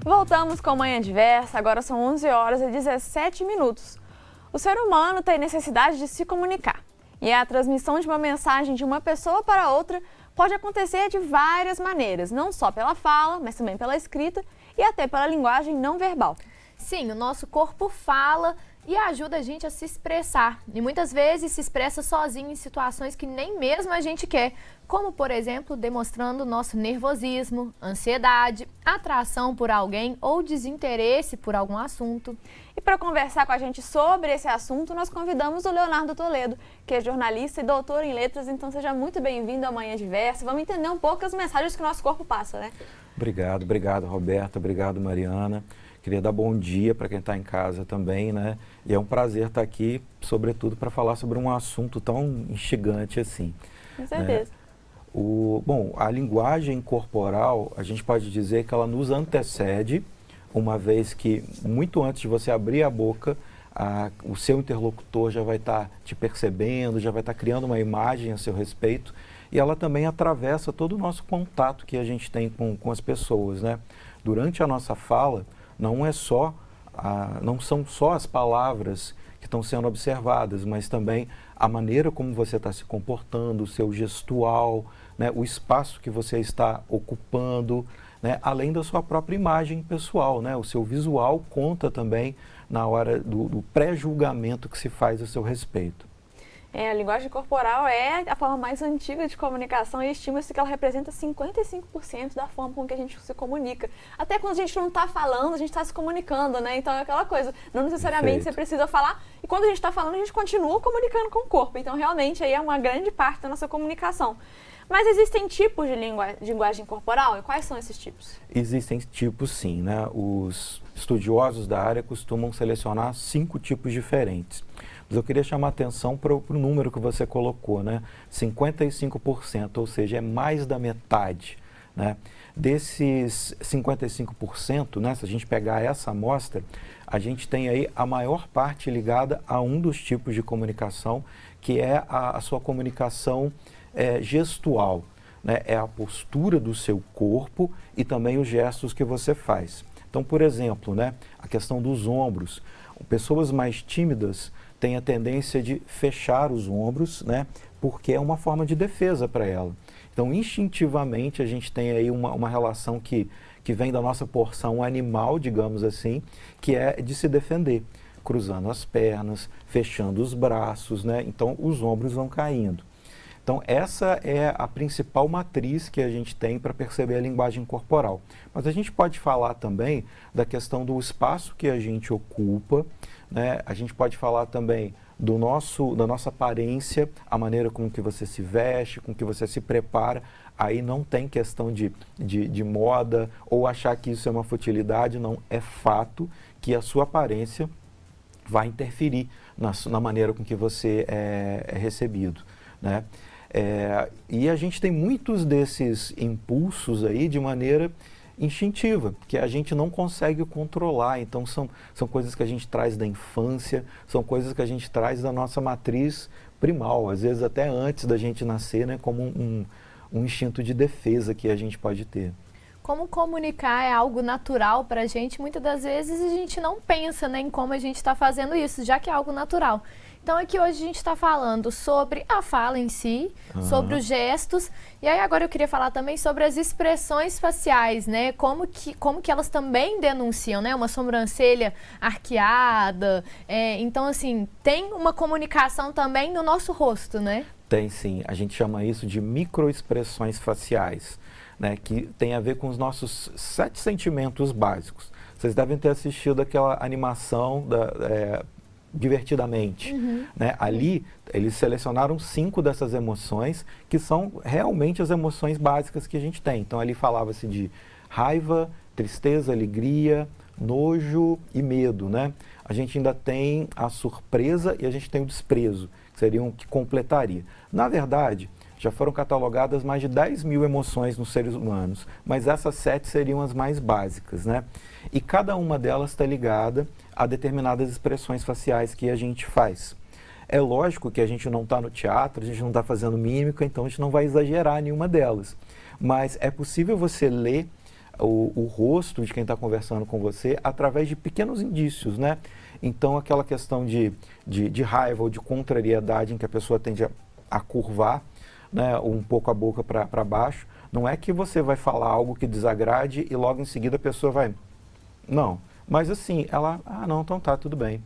Voltamos com Manhã Diversa, agora são 11 horas e 17 minutos. O ser humano tem necessidade de se comunicar. E a transmissão de uma mensagem de uma pessoa para outra pode acontecer de várias maneiras, não só pela fala, mas também pela escrita e até pela linguagem não verbal. Sim, o nosso corpo fala e ajuda a gente a se expressar. E muitas vezes se expressa sozinho em situações que nem mesmo a gente quer, como, por exemplo, demonstrando nosso nervosismo, ansiedade, atração por alguém ou desinteresse por algum assunto. E para conversar com a gente sobre esse assunto, nós convidamos o Leonardo Toledo, que é jornalista e doutor em letras, então seja muito bem-vindo ao Manhã Diversa. Vamos entender um pouco as mensagens que o nosso corpo passa, né? Obrigado, Roberta, obrigado, Mariana. Queria dar bom dia para quem está em casa também, né? E é um prazer estar aqui, sobretudo, para falar sobre um assunto tão instigante assim. Com certeza. Bom, a linguagem corporal, a gente pode dizer que ela nos antecede, uma vez que, muito antes de você abrir a boca, o seu interlocutor já vai estar te percebendo, já vai estar criando uma imagem a seu respeito, e ela também atravessa todo o nosso contato que a gente tem com as pessoas, né? Durante a nossa fala, não são só as palavras que estão sendo observadas, mas também a maneira como você está se comportando, o seu gestual, né, o espaço que você está ocupando, né, além da sua própria imagem pessoal, né, o seu visual conta também na hora do pré-julgamento que se faz a seu respeito. A linguagem corporal é a forma mais antiga de comunicação e estima-se que ela representa 55% da forma com que a gente se comunica. Até quando a gente não está falando, a gente está se comunicando, né? Então é aquela coisa, não necessariamente você precisa falar, e quando a gente está falando, a gente continua comunicando com o corpo. Então realmente aí é uma grande parte da nossa comunicação. Mas existem tipos de linguagem corporal? E quais são esses tipos? Existem tipos, sim, né? Os estudiosos da área costumam selecionar 5 tipos diferentes. Mas eu queria chamar a atenção para o número que você colocou, né? 55%, ou seja, é mais da metade, né? Desses 55%, né, se a gente pegar essa amostra, a gente tem aí a maior parte ligada a um dos tipos de comunicação, que é a sua comunicação gestual, né? É a postura do seu corpo e também os gestos que você faz. Então, por exemplo, né, a questão dos ombros. Pessoas mais tímidas têm a tendência de fechar os ombros, né, porque é uma forma de defesa para ela. Então, instintivamente, a gente tem aí uma relação que vem da nossa porção animal, digamos assim, que é de se defender, cruzando as pernas, fechando os braços, né, então os ombros vão caindo. Então, essa é a principal matriz que a gente tem para perceber a linguagem corporal. Mas a gente pode falar também da questão do espaço que a gente ocupa, né? A gente pode falar também da nossa aparência, a maneira com que você se veste, com que você se prepara. Aí não tem questão de moda ou achar que isso é uma futilidade, não. É fato que a sua aparência vai interferir na maneira com que você é recebido, né? E a gente tem muitos desses impulsos aí de maneira instintiva, que a gente não consegue controlar. Então são coisas que a gente traz da infância, são coisas que a gente traz da nossa matriz primal, às vezes até antes da gente nascer, né, como um instinto de defesa que a gente pode ter. Como comunicar é algo natural para a gente, muitas das vezes a gente não pensa, né, em como a gente está fazendo isso, já que é algo natural. Então aqui hoje a gente está falando sobre a fala em si, sobre os gestos, e aí agora eu queria falar também sobre as expressões faciais, né? Como que elas também denunciam, né? Uma sobrancelha arqueada, então assim, tem uma comunicação também no nosso rosto, né? Tem sim, a gente chama isso de microexpressões faciais, né? Que tem a ver com os nossos 7 sentimentos básicos. Vocês devem ter assistido aquela animação Divertidamente, né? Ali eles selecionaram 5 dessas emoções que são realmente as emoções básicas que a gente tem. Então ali falava-se de raiva, tristeza, alegria, nojo e medo, né? A gente ainda tem a surpresa e a gente tem o desprezo, que seriam que completaria. Na verdade, já foram catalogadas mais de 10 mil emoções nos seres humanos, mas essas 7 seriam as mais básicas, né? E cada uma delas está ligada a determinadas expressões faciais que a gente faz. É lógico que a gente não está no teatro, a gente não está fazendo mímica, então a gente não vai exagerar nenhuma delas. Mas é possível você ler o rosto de quem está conversando com você através de pequenos indícios, né? Então, aquela questão de raiva ou de contrariedade em que a pessoa tende a curvar, né, um pouco a boca para baixo, não é que você vai falar algo que desagrade e logo em seguida a pessoa vai... Não, mas assim, ela, não, então tá, tudo bem.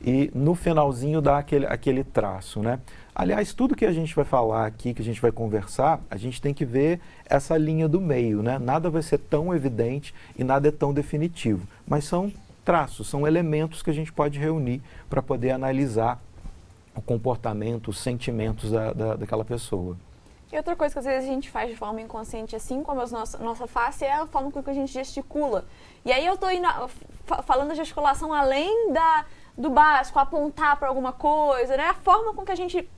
E no finalzinho dá aquele traço, né? Aliás, tudo que a gente vai falar aqui, que a gente vai conversar, a gente tem que ver essa linha do meio, né? Nada vai ser tão evidente e nada é tão definitivo, mas são traços, são elementos que a gente pode reunir para poder analisar o comportamento, os sentimentos daquela pessoa. E outra coisa que às vezes a gente faz de forma inconsciente, assim como a nossa face, é a forma com que a gente gesticula. E aí eu estou falando da gesticulação além do básico, apontar para alguma coisa, né? A forma com que a gente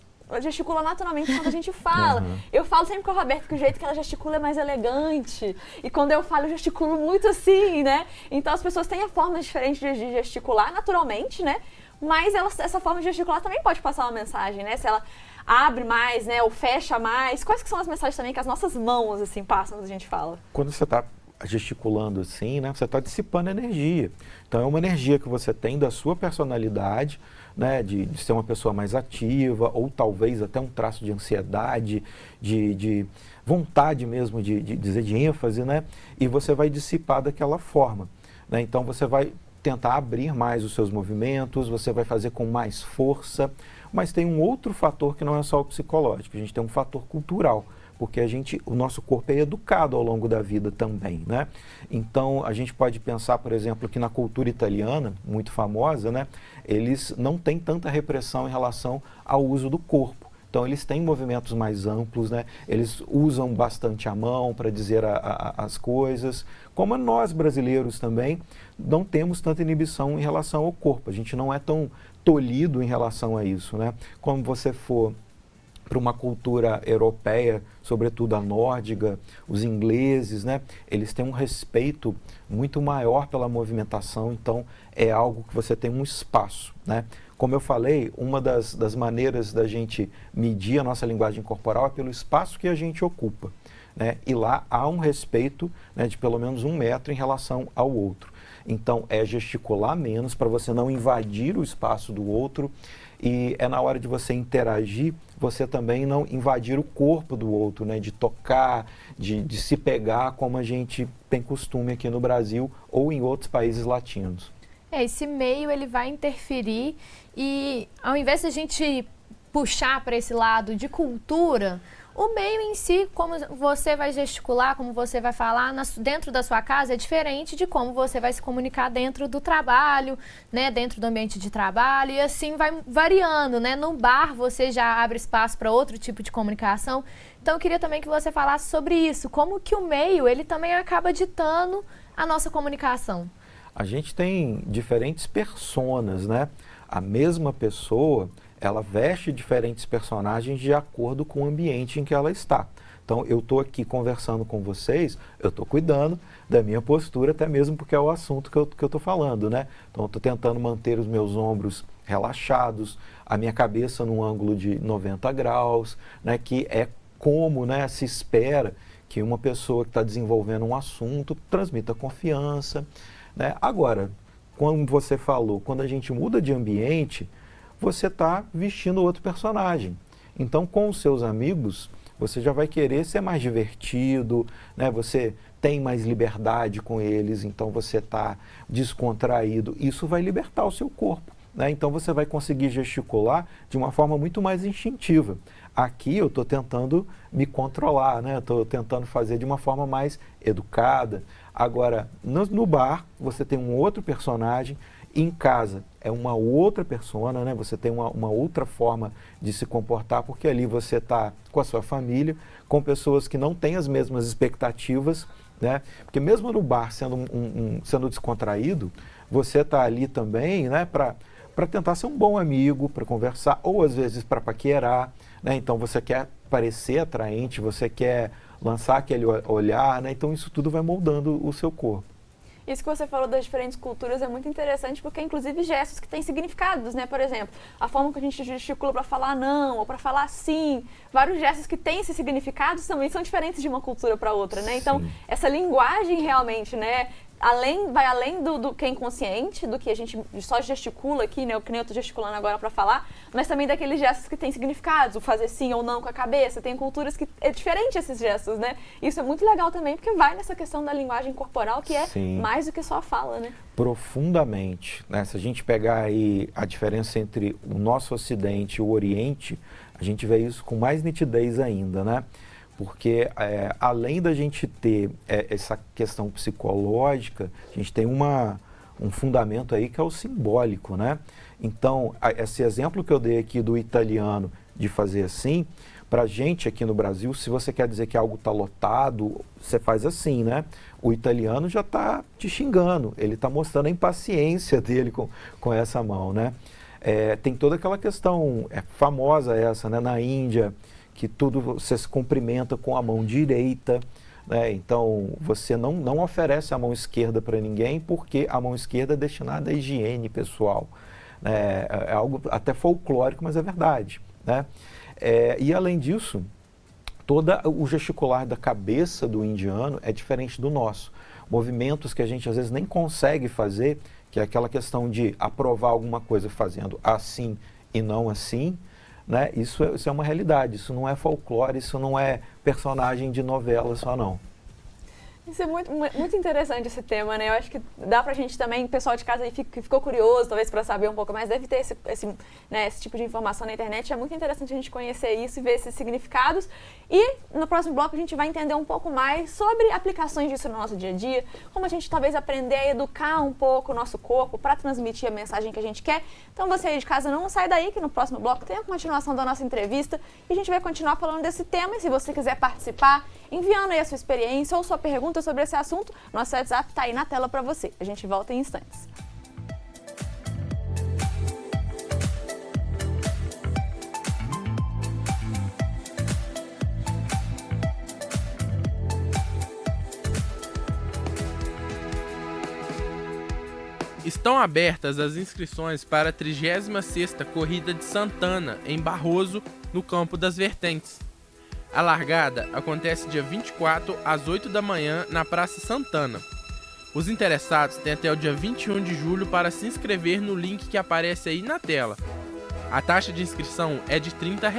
gesticula naturalmente quando a gente fala. Uhum. Eu falo sempre com a Roberta que o jeito que ela gesticula é mais elegante. E quando eu falo, eu gesticulo muito assim, né? Então as pessoas têm a forma diferente de gesticular naturalmente, né? Mas essa forma de gesticular também pode passar uma mensagem, né? Se ela abre mais, né? Ou fecha mais. Quais que são as mensagens também que as nossas mãos, assim, passam quando a gente fala? Quando você está gesticulando assim, né, você está dissipando energia. Então, é uma energia que você tem da sua personalidade, né, de ser uma pessoa mais ativa, ou talvez até um traço de ansiedade, de vontade mesmo de dizer, de ênfase, né, e você vai dissipar daquela forma, né. Então, você vai tentar abrir mais os seus movimentos, você vai fazer com mais força, mas tem um outro fator que não é só o psicológico, a gente tem um fator cultural, porque o nosso corpo é educado ao longo da vida também, né? Então, a gente pode pensar, por exemplo, que na cultura italiana, muito famosa, né, eles não têm tanta repressão em relação ao uso do corpo. Então, eles têm movimentos mais amplos, né? Eles usam bastante a mão para dizer as coisas, como nós brasileiros também não temos tanta inibição em relação ao corpo. A gente não é tão tolhido em relação a isso, né? Como você for para uma cultura europeia, sobretudo a nórdica, os ingleses, né? Eles têm um respeito muito maior pela movimentação, então é algo que você tem um espaço, né? Como eu falei, uma das maneiras da gente medir a nossa linguagem corporal é pelo espaço que a gente ocupa, né? E lá há um respeito, né, de pelo menos 1 metro em relação ao outro. Então, é gesticular menos para você não invadir o espaço do outro, e é na hora de você interagir, você também não invadir o corpo do outro, né? De tocar, de se pegar, como a gente tem costume aqui no Brasil ou em outros países latinos. Esse meio ele vai interferir e ao invés de a gente puxar para esse lado de cultura, o meio em si, como você vai gesticular, como você vai falar dentro da sua casa, é diferente de como você vai se comunicar dentro do trabalho, né, dentro do ambiente de trabalho, e assim vai variando, né? No bar você já abre espaço para outro tipo de comunicação. Então eu queria também que você falasse sobre isso, como que o meio, ele também acaba ditando a nossa comunicação. A gente tem diferentes personas, né? A mesma pessoa, ela veste diferentes personagens de acordo com o ambiente em que ela está. Então, eu estou aqui conversando com vocês, eu estou cuidando da minha postura, até mesmo porque é o assunto que eu estou falando, né? Então, eu estou tentando manter os meus ombros relaxados, a minha cabeça num ângulo de 90 graus, né? Que é como, né, se espera que uma pessoa que está desenvolvendo um assunto transmita confiança, né? Agora, como você falou, quando a gente muda de ambiente, você está vestindo outro personagem. Então, com os seus amigos, você já vai querer ser mais divertido, né? Você tem mais liberdade com eles, então você está descontraído. Isso vai libertar o seu corpo, né? Então, você vai conseguir gesticular de uma forma muito mais instintiva. Aqui, eu estou tentando me controlar, né? Estou tentando fazer de uma forma mais educada. Agora, no bar, você tem um outro personagem. Em casa é uma outra persona, né? Você tem uma outra forma de se comportar, porque ali você está com a sua família, com pessoas que não têm as mesmas expectativas, né? Porque mesmo no bar, sendo descontraído, você está ali também, né, para tentar ser um bom amigo, para conversar, ou às vezes para paquerar, né? Então você quer parecer atraente, você quer lançar aquele olhar, né? Então isso tudo vai moldando o seu corpo. Isso que você falou das diferentes culturas é muito interessante, porque inclusive gestos que têm significados, né? Por exemplo, a forma que a gente gesticula para falar não ou para falar sim, vários gestos que têm esses significados também são diferentes de uma cultura para outra, né? Então, essa linguagem realmente, né? Vai além do que é inconsciente, do que a gente só gesticula aqui, né? Que nem eu tô gesticulando agora para falar, mas também daqueles gestos que têm significados, o fazer sim ou não com a cabeça. Tem culturas que é diferente esses gestos, né? Isso é muito legal também, porque vai nessa questão da linguagem corporal, que é mais do que só a fala, né? Profundamente, né? Se a gente pegar aí a diferença entre o nosso Ocidente e o Oriente, a gente vê isso com mais nitidez ainda, né? Porque além da gente ter essa questão psicológica, a gente tem um fundamento aí que é o simbólico, né? Então, esse exemplo que eu dei aqui do italiano de fazer assim, para a gente aqui no Brasil, se você quer dizer que algo está lotado, você faz assim, né? O italiano já está te xingando, ele está mostrando a impaciência dele com essa mão, né? Tem toda aquela questão famosa essa, né? Na Índia, que tudo você se cumprimenta com a mão direita, né? Então você não oferece a mão esquerda para ninguém, porque a mão esquerda é destinada à higiene pessoal. É algo até folclórico, mas é verdade, né? E além disso, todo o gesticular da cabeça do indiano é diferente do nosso. Movimentos que a gente às vezes nem consegue fazer, que é aquela questão de aprovar alguma coisa fazendo assim e não assim, né? Isso é uma realidade, isso não é folclore, isso não é personagem de novela só não. Isso é muito interessante esse tema, né? Eu acho que dá pra gente também, pessoal de casa aí que ficou curioso, talvez para saber um pouco mais, deve ter esse tipo de informação na internet. É muito interessante a gente conhecer isso e ver esses significados. E no próximo bloco a gente vai entender um pouco mais sobre aplicações disso no nosso dia a dia, como a gente talvez aprender a educar um pouco o nosso corpo para transmitir a mensagem que a gente quer. Então você aí de casa não sai daí, que no próximo bloco tem a continuação da nossa entrevista e a gente vai continuar falando desse tema. E se você quiser participar, enviando aí a sua experiência ou sua pergunta sobre esse assunto, nosso WhatsApp está aí na tela para você. A gente volta em instantes. Estão abertas as inscrições para a 36ª Corrida de Santana, em Barroso, no Campo das Vertentes. A largada acontece dia 24 às 8 da manhã na Praça Santana. Os interessados têm até o dia 21 de julho para se inscrever no link que aparece aí na tela. A taxa de inscrição é de R$ 30.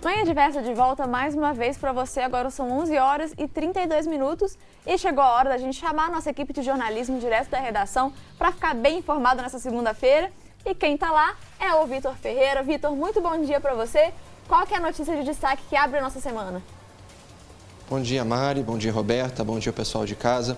Manhã Diversa de volta mais uma vez para você. Agora são 11 horas e 32 minutos e chegou a hora da gente chamar a nossa equipe de jornalismo direto da redação para ficar bem informado nessa segunda-feira. E quem está lá é o Vitor Ferreira. Vitor, muito bom dia para você. Qual que é a notícia de destaque que abre a nossa semana? Bom dia, Mari. Bom dia, Roberta. Bom dia, pessoal de casa.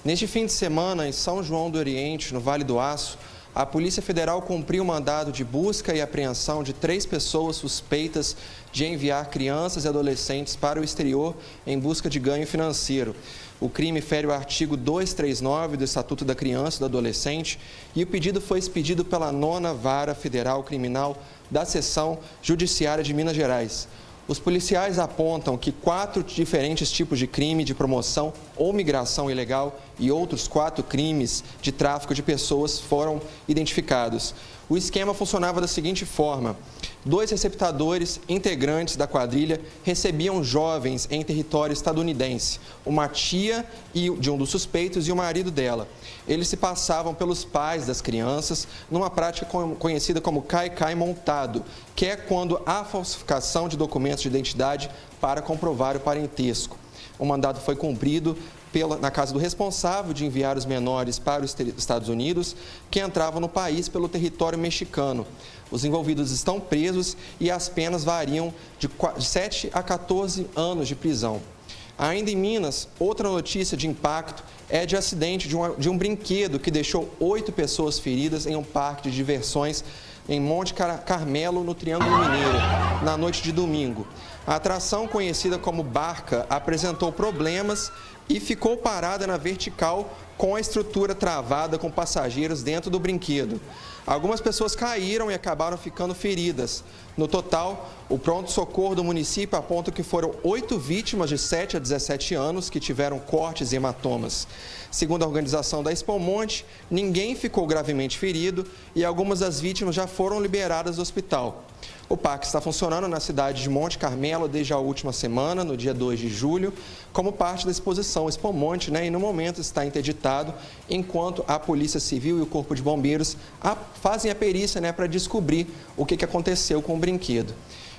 Neste fim de semana, em São João do Oriente, no Vale do Aço, a Polícia Federal cumpriu o mandado de busca e apreensão de 3 pessoas suspeitas de enviar crianças e adolescentes para o exterior em busca de ganho financeiro. O crime fere o artigo 239 do Estatuto da Criança e do Adolescente e o pedido foi expedido pela 9ª Vara Federal Criminal da Seção Judiciária de Minas Gerais. Os policiais apontam que 4 diferentes tipos de crime de promoção ou migração ilegal e outros 4 crimes de tráfico de pessoas foram identificados. O esquema funcionava da seguinte forma: 2 receptadores integrantes da quadrilha recebiam jovens em território estadunidense, uma tia de um dos suspeitos e o marido dela. Eles se passavam pelos pais das crianças numa prática conhecida como cai-cai montado, que é quando há falsificação de documentos de identidade para comprovar o parentesco. O mandado foi cumprido na casa do responsável de enviar os menores para os Estados Unidos, que entravam no país pelo território mexicano. Os envolvidos estão presos e as penas variam de 7 a 14 anos de prisão. Ainda em Minas, outra notícia de impacto é de acidente de um brinquedo que deixou 8 pessoas feridas em um parque de diversões em Monte Carmelo, no Triângulo Mineiro, na noite de domingo. A atração, conhecida como Barca, apresentou problemas e ficou parada na vertical com a estrutura travada com passageiros dentro do brinquedo. Algumas pessoas caíram e acabaram ficando feridas. No total, o pronto-socorro do município aponta que foram 8 vítimas de 7 a 17 anos que tiveram cortes e hematomas. Segundo a organização da Expo Monte, ninguém ficou gravemente ferido e algumas das vítimas já foram liberadas do hospital. O parque está funcionando na cidade de Monte Carmelo desde a última semana, no dia 2 de julho, como parte da exposição Expo Monte, e no momento está interditado, enquanto a Polícia Civil e o Corpo de Bombeiros fazem a perícia para descobrir o que aconteceu com o brinquedo.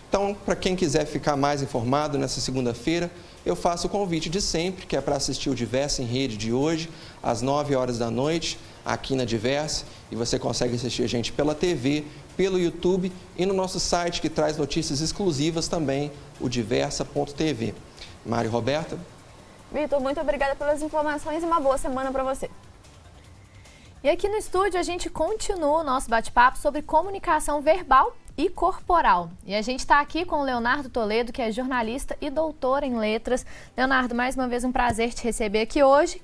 Então, para quem quiser ficar mais informado nessa segunda-feira, eu faço o convite de sempre, que é para assistir o Diversa em Rede de hoje, às 9 horas da noite, aqui na Diversa, e você consegue assistir a gente pela TV, pelo YouTube e no nosso site que traz notícias exclusivas também, o diversa.tv. Mari e Roberta. Vitor, muito obrigada pelas informações e uma boa semana para você. E aqui no estúdio a gente continua o nosso bate-papo sobre comunicação verbal e corporal. E a gente está aqui com o Leonardo Toledo, que é jornalista e doutor em letras. Leonardo, mais uma vez um prazer te receber aqui hoje.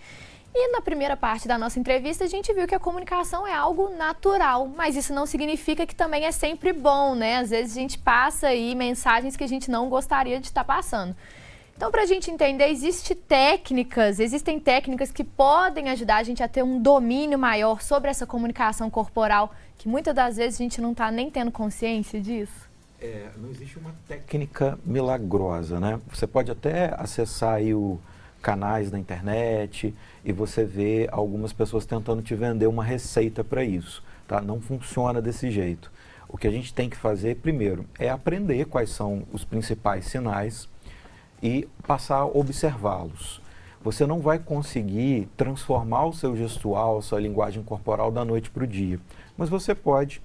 E na primeira parte da nossa entrevista a gente viu que a comunicação é algo natural, mas isso não significa que também é sempre bom, né? Às vezes a gente passa aí mensagens que a gente não gostaria de estar passando. Então, para a gente entender, existem técnicas que podem ajudar a gente a ter um domínio maior sobre essa comunicação corporal, que muitas das vezes a gente não está nem tendo consciência disso. Não existe uma técnica milagrosa, né? Você pode até acessar aí canais na internet e você vê algumas pessoas tentando te vender uma receita para isso, tá? Não funciona desse jeito. O que a gente tem que fazer, primeiro, é aprender quais são os principais sinais e passar a observá-los. Você não vai conseguir transformar o seu gestual, a sua linguagem corporal da noite para o dia, mas você pode,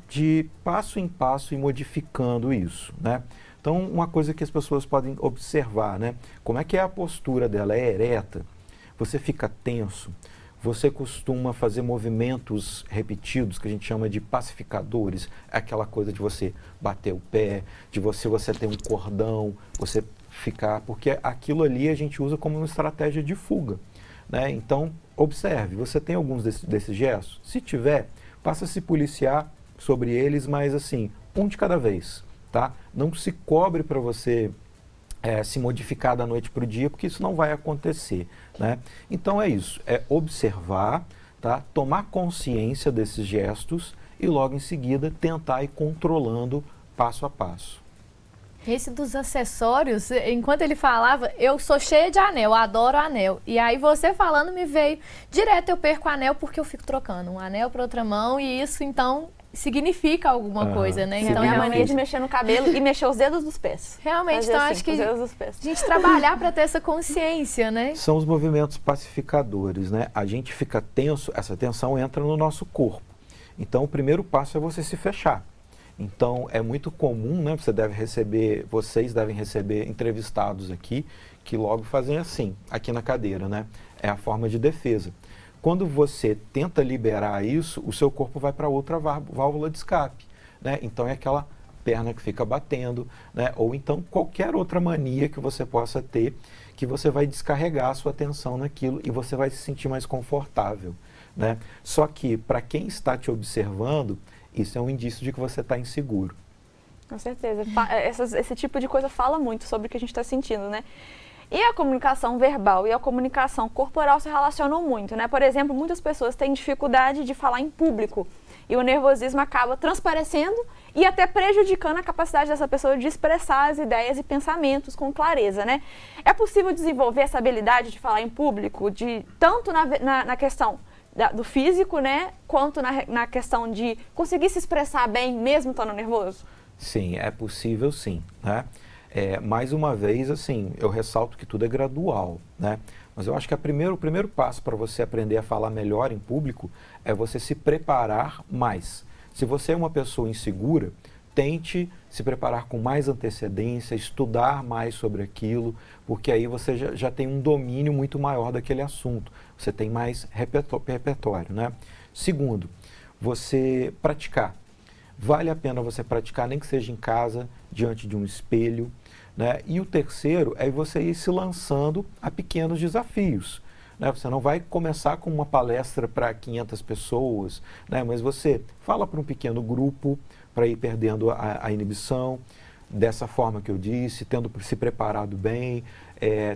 de passo em passo, ir modificando isso, né? Então, uma coisa que as pessoas podem observar, né? Como é que é a postura dela? É ereta? Você fica tenso? Você costuma fazer movimentos repetidos, que a gente chama de pacificadores? É aquela coisa de você bater o pé, de você ter um cordão, você ficar... Porque aquilo ali a gente usa como uma estratégia de fuga, né? Então, observe, você tem alguns desses gestos? Se tiver, passa a se policiar sobre eles, mas assim, um de cada vez. Tá? Não se cobre para você se modificar da noite para o dia, porque isso não vai acontecer, né? Então é isso, é observar, tá? Tomar consciência desses gestos e logo em seguida tentar ir controlando passo a passo. Esse dos acessórios, enquanto ele falava, eu sou cheia de anel, adoro anel. E aí você falando me veio, direto eu perco o anel porque eu fico trocando um anel para outra mão e isso então... significa alguma coisa, né? Então é a mania de mexer no cabelo e mexer os dedos dos pés. Realmente, fazer então assim, acho que a gente trabalhar para ter essa consciência, né? São os movimentos pacificadores, né? A gente fica tenso, essa tensão entra no nosso corpo. Então o primeiro passo é você se fechar. Então é muito comum, né? Vocês devem receber entrevistados aqui que logo fazem assim, aqui na cadeira, né? É a forma de defesa. Quando você tenta liberar isso, o seu corpo vai para outra válvula de escape, né? Então é aquela perna que fica batendo, né? Ou então qualquer outra mania que você possa ter, que você vai descarregar a sua atenção naquilo e você vai se sentir mais confortável, né? Só que para quem está te observando, isso é um indício de que você está inseguro. Com certeza. Esse tipo de coisa fala muito sobre o que a gente está sentindo, né? E a comunicação verbal e a comunicação corporal se relacionam muito, né? Por exemplo, muitas pessoas têm dificuldade de falar em público e o nervosismo acaba transparecendo e até prejudicando a capacidade dessa pessoa de expressar as ideias e pensamentos com clareza, né? É possível desenvolver essa habilidade de falar em público, tanto na questão do físico, né? Quanto na questão de conseguir se expressar bem mesmo estando nervoso? Sim, é possível sim, né? Mais uma vez, assim, eu ressalto que tudo é gradual, né? Mas eu acho que o primeiro passo para você aprender a falar melhor em público é você se preparar mais. Se você é uma pessoa insegura, tente se preparar com mais antecedência, estudar mais sobre aquilo, porque aí você já tem um domínio muito maior daquele assunto. Você tem mais repertório, né? Segundo, você praticar. Vale a pena você praticar, nem que seja em casa, diante de um espelho, né? E o terceiro é você ir se lançando a pequenos desafios, né? Você não vai começar com uma palestra para 500 pessoas, né? Mas você fala para um pequeno grupo para ir perdendo a inibição, dessa forma que eu disse, tendo se preparado bem,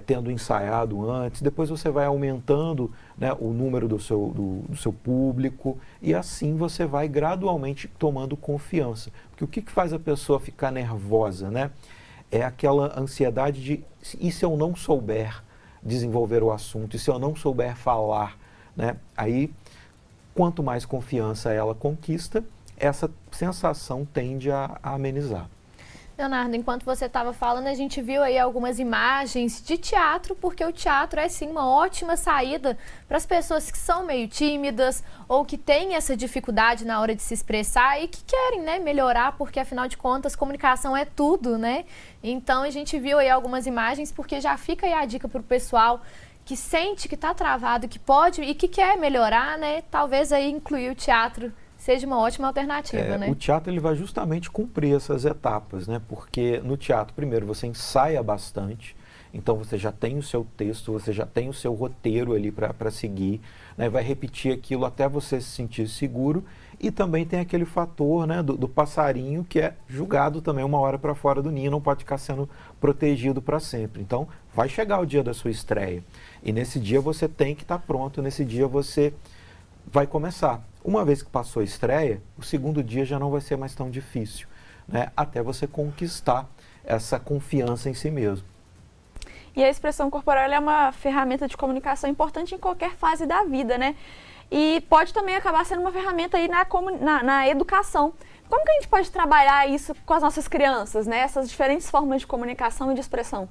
tendo ensaiado antes. Depois você vai aumentando, né, o número do seu público e assim você vai gradualmente tomando confiança. Porque o que faz a pessoa ficar nervosa, né? É aquela ansiedade de, e se eu não souber desenvolver o assunto, e se eu não souber falar, né? Aí, quanto mais confiança ela conquista, essa sensação tende a amenizar. Leonardo, enquanto você estava falando, a gente viu aí algumas imagens de teatro, porque o teatro é sim uma ótima saída para as pessoas que são meio tímidas ou que têm essa dificuldade na hora de se expressar e que querem, né, melhorar, porque afinal de contas comunicação é tudo, né? Então a gente viu aí algumas imagens, porque já fica aí a dica para o pessoal que sente que está travado, que pode e que quer melhorar, né? Talvez aí incluir o teatro seja uma ótima alternativa, né? O teatro ele vai justamente cumprir essas etapas, né? Porque no teatro, primeiro, você ensaia bastante, então você já tem o seu texto, você já tem o seu roteiro ali para seguir, né? Vai repetir aquilo até você se sentir seguro e também tem aquele fator, né, do passarinho que é julgado também uma hora para fora do ninho, não pode ficar sendo protegido para sempre. Então, vai chegar o dia da sua estreia e nesse dia você tem que estar pronto, nesse dia você vai começar. Uma vez que passou a estreia, o segundo dia já não vai ser mais tão difícil, né? Até você conquistar essa confiança em si mesmo. E a expressão corporal é uma ferramenta de comunicação importante em qualquer fase da vida, né? E pode também acabar sendo uma ferramenta aí na educação. Como que a gente pode trabalhar isso com as nossas crianças, né? Essas diferentes formas de comunicação e de expressão?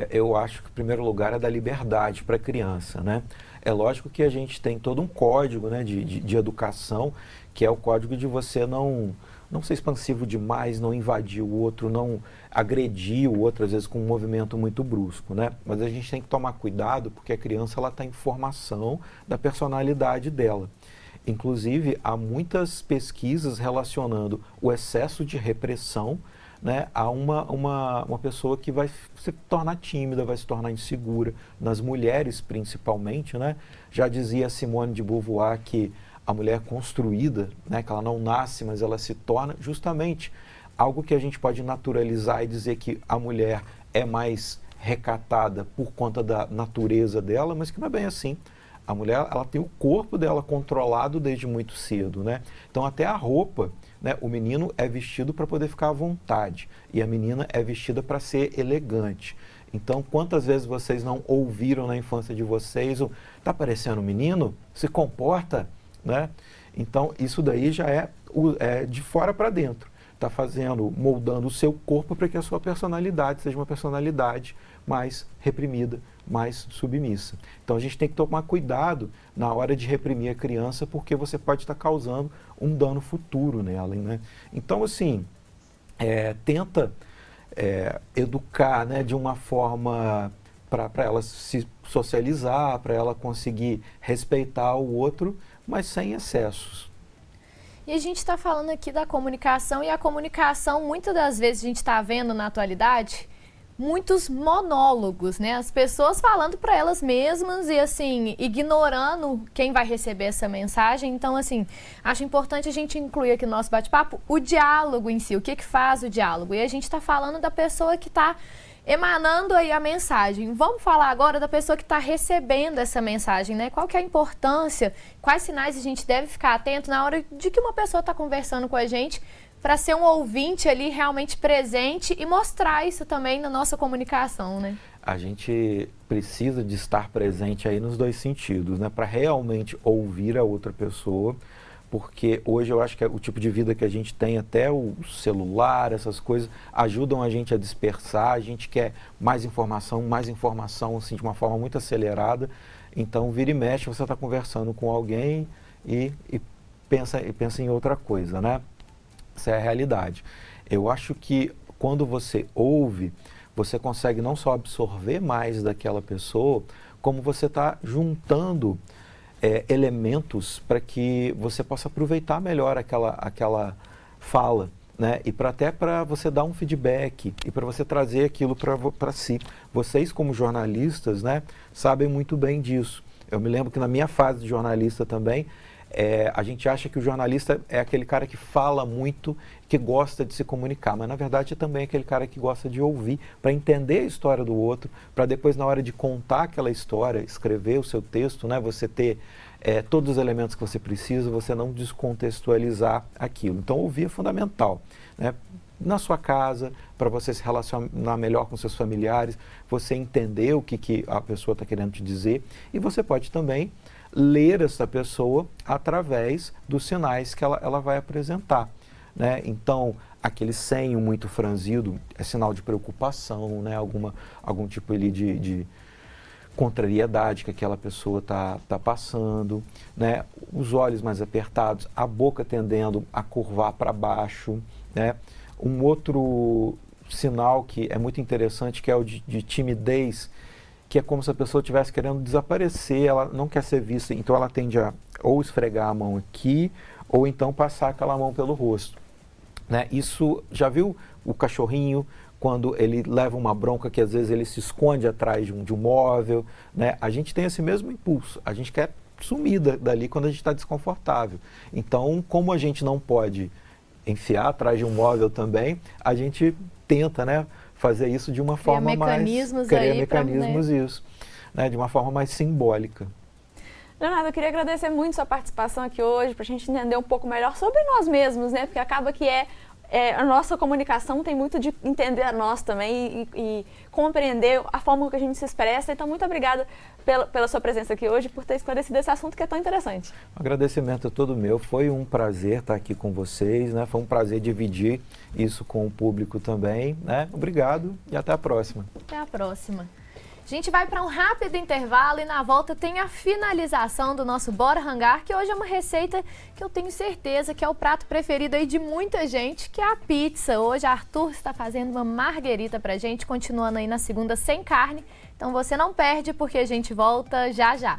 Eu acho que o primeiro lugar é dar liberdade para a criança, né? É lógico que a gente tem todo um código, né, de educação, que é o código de você não ser expansivo demais, não invadir o outro, não agredir o outro, às vezes com um movimento muito brusco, né? Mas a gente tem que tomar cuidado porque a criança ela está em formação da personalidade dela. Inclusive, há muitas pesquisas relacionando o excesso de repressão, né, a uma pessoa que vai se tornar tímida, vai se tornar insegura, nas mulheres principalmente, né? Já dizia Simone de Beauvoir que a mulher construída, né, que ela não nasce, mas ela se torna justamente algo que a gente pode naturalizar e dizer que a mulher é mais recatada por conta da natureza dela, mas que não é bem assim. A mulher, ela tem o corpo dela controlado desde muito cedo, né? Então até a roupa, né? O menino é vestido para poder ficar à vontade e a menina é vestida para ser elegante. Então, quantas vezes vocês não ouviram na infância de vocês, tá parecendo um menino? Se comporta, né? Então, isso daí já é de fora para dentro. Está moldando o seu corpo para que a sua personalidade seja uma personalidade mais reprimida, mais submissa. Então a gente tem que tomar cuidado na hora de reprimir a criança, porque você pode estar causando um dano futuro nela, né? Então, assim, tenta educar, né, de uma forma para ela se socializar, para ela conseguir respeitar o outro, mas sem excessos. E a gente está falando aqui da comunicação, e a comunicação, muitas das vezes a gente está vendo na atualidade muitos monólogos, né? As pessoas falando para elas mesmas e, assim, ignorando quem vai receber essa mensagem. Então, assim, acho importante a gente incluir aqui no nosso bate-papo o diálogo em si, o que faz o diálogo. E a gente está falando da pessoa que está emanando aí a mensagem. Vamos falar agora da pessoa que está recebendo essa mensagem, né? Qual que é a importância, quais sinais a gente deve ficar atento na hora de que uma pessoa está conversando com a gente, para ser um ouvinte ali realmente presente e mostrar isso também na nossa comunicação, né? A gente precisa de estar presente aí nos dois sentidos, né? Para realmente ouvir a outra pessoa, porque hoje eu acho que o tipo de vida que a gente tem, até o celular, essas coisas, ajudam a gente a dispersar, a gente quer mais informação, assim, de uma forma muito acelerada. Então, vira e mexe, você está conversando com alguém e pensa em outra coisa, né? Essa é a realidade. Eu acho que quando você ouve, você consegue não só absorver mais daquela pessoa, como você está juntando elementos para que você possa aproveitar melhor aquela fala, né? E até para você dar um feedback e para você trazer aquilo para si. Vocês, como jornalistas, né, sabem muito bem disso. Eu me lembro que na minha fase de jornalista também, a gente acha que o jornalista é aquele cara que fala muito, que gosta de se comunicar, mas na verdade é também aquele cara que gosta de ouvir, para entender a história do outro, para depois na hora de contar aquela história, escrever o seu texto, né, você ter todos os elementos que você precisa, você não descontextualizar aquilo. Então ouvir é fundamental, né? Na sua casa, para você se relacionar melhor com seus familiares, você entender o que a pessoa está querendo te dizer, e você pode também ler essa pessoa através dos sinais que ela vai apresentar, né? Então, aquele senho muito franzido é sinal de preocupação, né? Algum tipo ali de contrariedade que aquela pessoa está passando, né? Os olhos mais apertados, a boca tendendo a curvar para baixo, né? Um outro sinal que é muito interessante, que é o de timidez, que é como se a pessoa estivesse querendo desaparecer, ela não quer ser vista, então ela tende a ou esfregar a mão aqui, ou então passar aquela mão pelo rosto, né? Isso, já viu o cachorrinho, quando ele leva uma bronca, que às vezes ele se esconde atrás de um móvel, né? A gente tem esse mesmo impulso, a gente quer sumir dali quando a gente está desconfortável. Então, como a gente não pode enfiar atrás de um móvel também, a gente tenta, né, fazer isso de uma forma criar mecanismos isso, né, de uma forma mais simbólica. Leonardo, eu queria agradecer muito sua participação aqui hoje, para a gente entender um pouco melhor sobre nós mesmos, né? Porque acaba que a nossa comunicação tem muito de entender a nós também e compreender a forma que a gente se expressa. Então, muito obrigada pela sua presença aqui hoje, por ter esclarecido esse assunto que é tão interessante. O agradecimento é todo meu. Foi um prazer estar aqui com vocês, né? Foi um prazer dividir isso com o público também, né? Obrigado e até a próxima. Até a próxima. A gente vai para um rápido intervalo e na volta tem a finalização do nosso Bora Rangar, que hoje é uma receita que eu tenho certeza que é o prato preferido aí de muita gente, que é a pizza. Hoje Arthur está fazendo uma marguerita pra gente, continuando aí na segunda sem carne. Então você não perde, porque a gente volta já já.